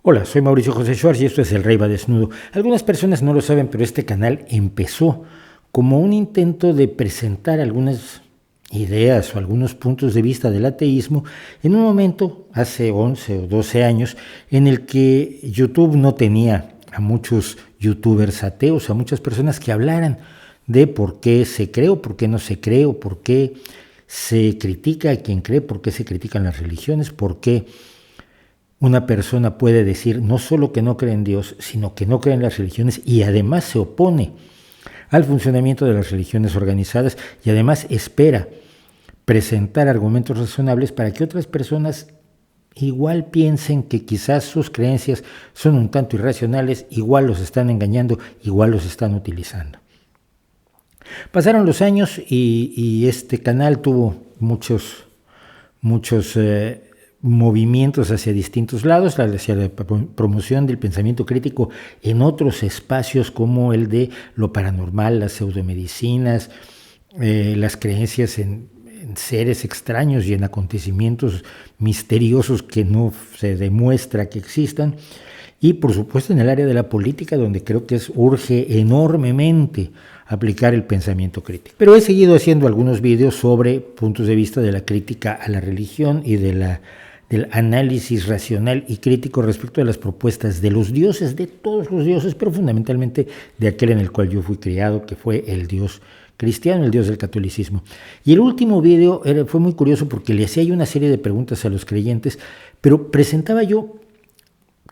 Hola, soy Mauricio José Schwartz y esto es El Rey va desnudo. Algunas personas no lo saben, pero este canal empezó como un intento de presentar algunas ideas o algunos puntos de vista del ateísmo en un momento, hace 11 o 12 años, en el que YouTube no tenía a muchos youtubers ateos, a muchas personas que hablaran de por qué se cree o por qué no se cree, o por qué se critica a quien cree, por qué se critican las religiones, por qué una persona puede decir no solo que no cree en Dios, sino que no cree en las religiones y además se opone al funcionamiento de las religiones organizadas y además espera presentar argumentos razonables para que otras personas igual piensen que quizás sus creencias son un tanto irracionales, igual los están engañando, igual los están utilizando. Pasaron los años y este canal tuvo muchos movimientos hacia distintos lados, hacia la promoción del pensamiento crítico en otros espacios como el de lo paranormal, las pseudomedicinas, las creencias en seres extraños y en acontecimientos misteriosos que no se demuestra que existan, y por supuesto en el área de la política, donde creo que urge enormemente aplicar el pensamiento crítico. Pero he seguido haciendo algunos vídeos sobre puntos de vista de la crítica a la religión y del análisis racional y crítico respecto de las propuestas de los dioses, de todos los dioses, pero fundamentalmente de aquel en el cual yo fui criado, que fue el Dios cristiano, el Dios del catolicismo. Y el último video fue muy curioso porque le hacía yo una serie de preguntas a los creyentes, pero presentaba yo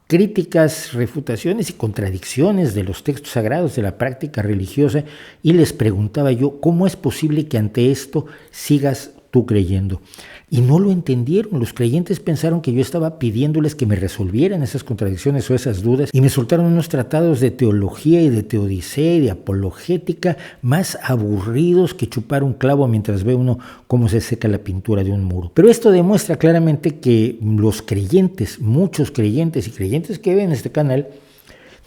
críticas, refutaciones y contradicciones de los textos sagrados, de la práctica religiosa, y les preguntaba yo, ¿cómo es posible que ante esto sigas tú creyendo? Y no lo entendieron. Los creyentes pensaron que yo estaba pidiéndoles que me resolvieran esas contradicciones o esas dudas, y me soltaron unos tratados de teología y de teodicea y de apologética más aburridos que chupar un clavo mientras ve uno cómo se seca la pintura de un muro. Pero esto demuestra claramente que los creyentes, muchos creyentes y creyentes que ven este canal,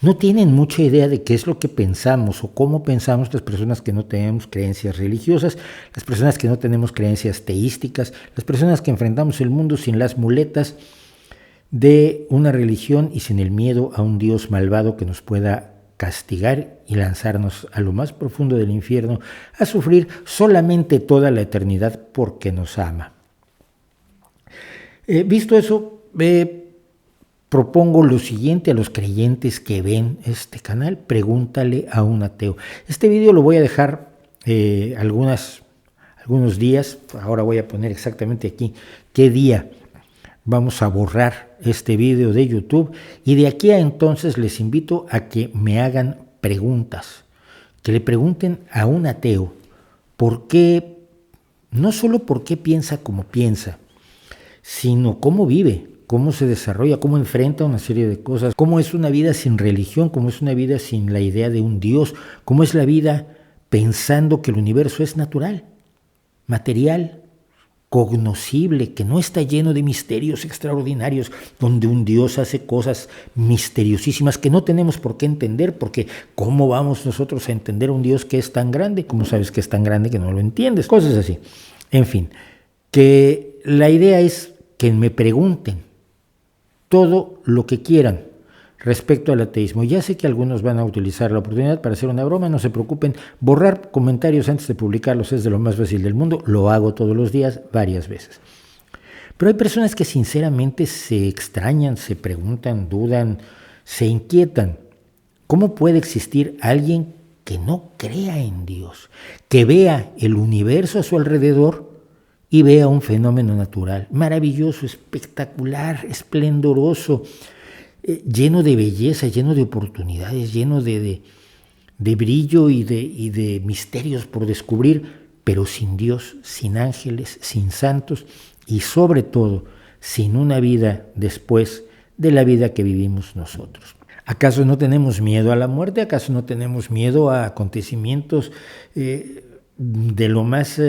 no tienen mucha idea de qué es lo que pensamos o cómo pensamos las personas que no tenemos creencias religiosas, las personas que no tenemos creencias teísticas, las personas que enfrentamos el mundo sin las muletas de una religión y sin el miedo a un Dios malvado que nos pueda castigar y lanzarnos a lo más profundo del infierno a sufrir solamente toda la eternidad porque nos ama. Visto eso, propongo lo siguiente a los creyentes que ven este canal: pregúntale a un ateo. Este video lo voy a dejar algunos días. Ahora voy a poner exactamente aquí qué día vamos a borrar este video de YouTube, y de aquí a entonces les invito a que me hagan preguntas, que le pregunten a un ateo por qué, no solo por qué piensa como piensa, sino cómo vive, cómo se desarrolla, cómo enfrenta una serie de cosas, cómo es una vida sin religión, cómo es una vida sin la idea de un Dios, cómo es la vida pensando que el universo es natural, material, cognoscible, que no está lleno de misterios extraordinarios, donde un Dios hace cosas misteriosísimas que no tenemos por qué entender, porque ¿cómo vamos nosotros a entender a un Dios que es tan grande? ¿Cómo sabes que es tan grande que no lo entiendes? Cosas así. En fin, que la idea es que me pregunten todo lo que quieran respecto al ateísmo. Ya sé que algunos van a utilizar la oportunidad para hacer una broma, no se preocupen. Borrar comentarios antes de publicarlos es de lo más fácil del mundo, lo hago todos los días, varias veces. Pero hay personas que sinceramente se extrañan, se preguntan, dudan, se inquietan. ¿Cómo puede existir alguien que no crea en Dios, que vea el universo a su alrededor y vea un fenómeno natural maravilloso, espectacular, esplendoroso, lleno de belleza, lleno de oportunidades, lleno de brillo y de misterios por descubrir, pero sin Dios, sin ángeles, sin santos y sobre todo sin una vida después de la vida que vivimos nosotros? ¿Acaso no tenemos miedo a la muerte? ¿Acaso no tenemos miedo a acontecimientos de lo más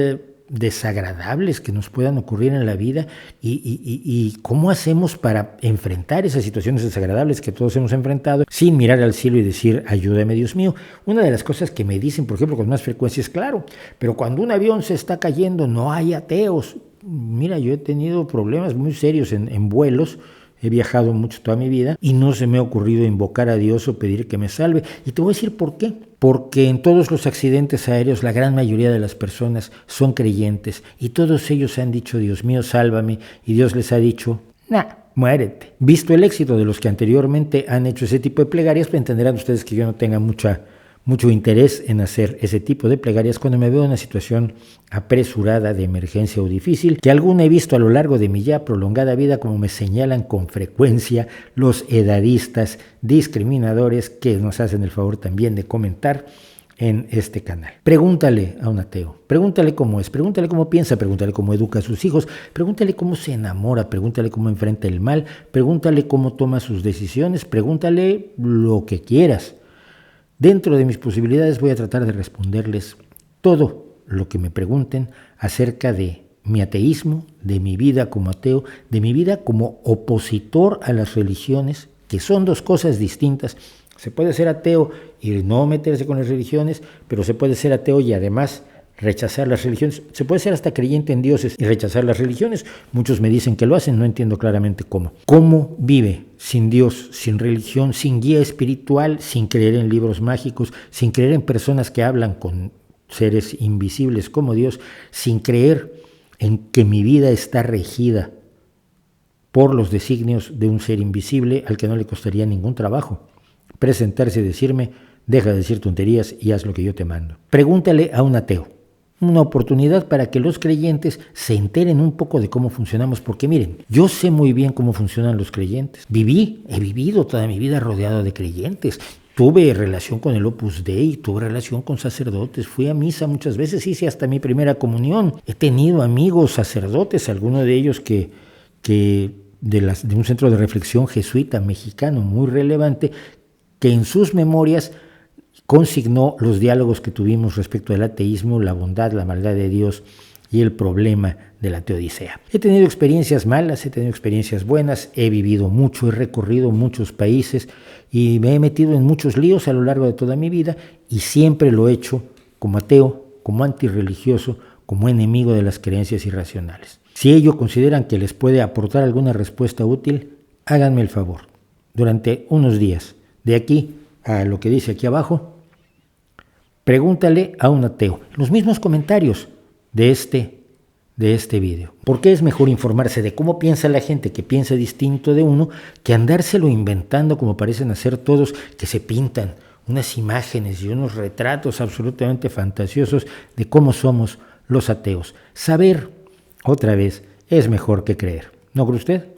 desagradables que nos puedan ocurrir en la vida? ¿Y cómo hacemos para enfrentar esas situaciones desagradables que todos hemos enfrentado sin mirar al cielo y decir, ayúdame Dios mío? Una de las cosas que me dicen, por ejemplo, con más frecuencia es, claro, pero cuando un avión se está cayendo no hay ateos. Mira, yo he tenido problemas muy serios en vuelos he viajado mucho toda mi vida y no se me ha ocurrido invocar a Dios o pedir que me salve. Y te voy a decir por qué. Porque en todos los accidentes aéreos la gran mayoría de las personas son creyentes y todos ellos han dicho, Dios mío, sálvame, y Dios les ha dicho, nah, muérete. Visto el éxito de los que anteriormente han hecho ese tipo de plegarias, pues entenderán ustedes que yo no tenga mucho interés en hacer ese tipo de plegarias cuando me veo en una situación apresurada de emergencia o difícil, que alguna he visto a lo largo de mi ya prolongada vida, como me señalan con frecuencia los edadistas discriminadores que nos hacen el favor también de comentar en este canal. Pregúntale a un ateo, pregúntale cómo es, pregúntale cómo piensa, pregúntale cómo educa a sus hijos, pregúntale cómo se enamora, pregúntale cómo enfrenta el mal, pregúntale cómo toma sus decisiones, pregúntale lo que quieras. Dentro de mis posibilidades voy a tratar de responderles todo lo que me pregunten acerca de mi ateísmo, de mi vida como ateo, de mi vida como opositor a las religiones, que son dos cosas distintas. Se puede ser ateo y no meterse con las religiones, pero se puede ser ateo y además rechazar las religiones. Se puede ser hasta creyente en dioses y rechazar las religiones. Muchos me dicen que lo hacen, no entiendo claramente cómo. ¿Cómo vive sin Dios, sin religión, sin guía espiritual, sin creer en libros mágicos, sin creer en personas que hablan con seres invisibles como Dios, sin creer en que mi vida está regida por los designios de un ser invisible al que no le costaría ningún trabajo presentarse y decirme, deja de decir tonterías y haz lo que yo te mando? Pregúntale a un ateo. Una oportunidad para que los creyentes se enteren un poco de cómo funcionamos, porque miren, yo sé muy bien cómo funcionan los creyentes. He vivido toda mi vida rodeado de creyentes. Tuve relación con el Opus Dei, tuve relación con sacerdotes, fui a misa muchas veces, hice hasta mi primera comunión. He tenido amigos sacerdotes, algunos de ellos que de un centro de reflexión jesuita mexicano muy relevante, que en sus memorias consignó los diálogos que tuvimos respecto del ateísmo, la bondad, la maldad de Dios y el problema de la teodicea. He tenido experiencias malas, he tenido experiencias buenas, he vivido mucho, he recorrido muchos países y me he metido en muchos líos a lo largo de toda mi vida y siempre lo he hecho como ateo, como antirreligioso, como enemigo de las creencias irracionales. Si ellos consideran que les puede aportar alguna respuesta útil, háganme el favor. Durante unos días, de aquí a lo que dice aquí abajo, pregúntale a un ateo. Los mismos comentarios de este video. ¿Por qué es mejor informarse de cómo piensa la gente que piensa distinto de uno que andárselo inventando como parecen hacer todos, que se pintan unas imágenes y unos retratos absolutamente fantasiosos de cómo somos los ateos? Saber, otra vez, es mejor que creer. ¿No cree usted?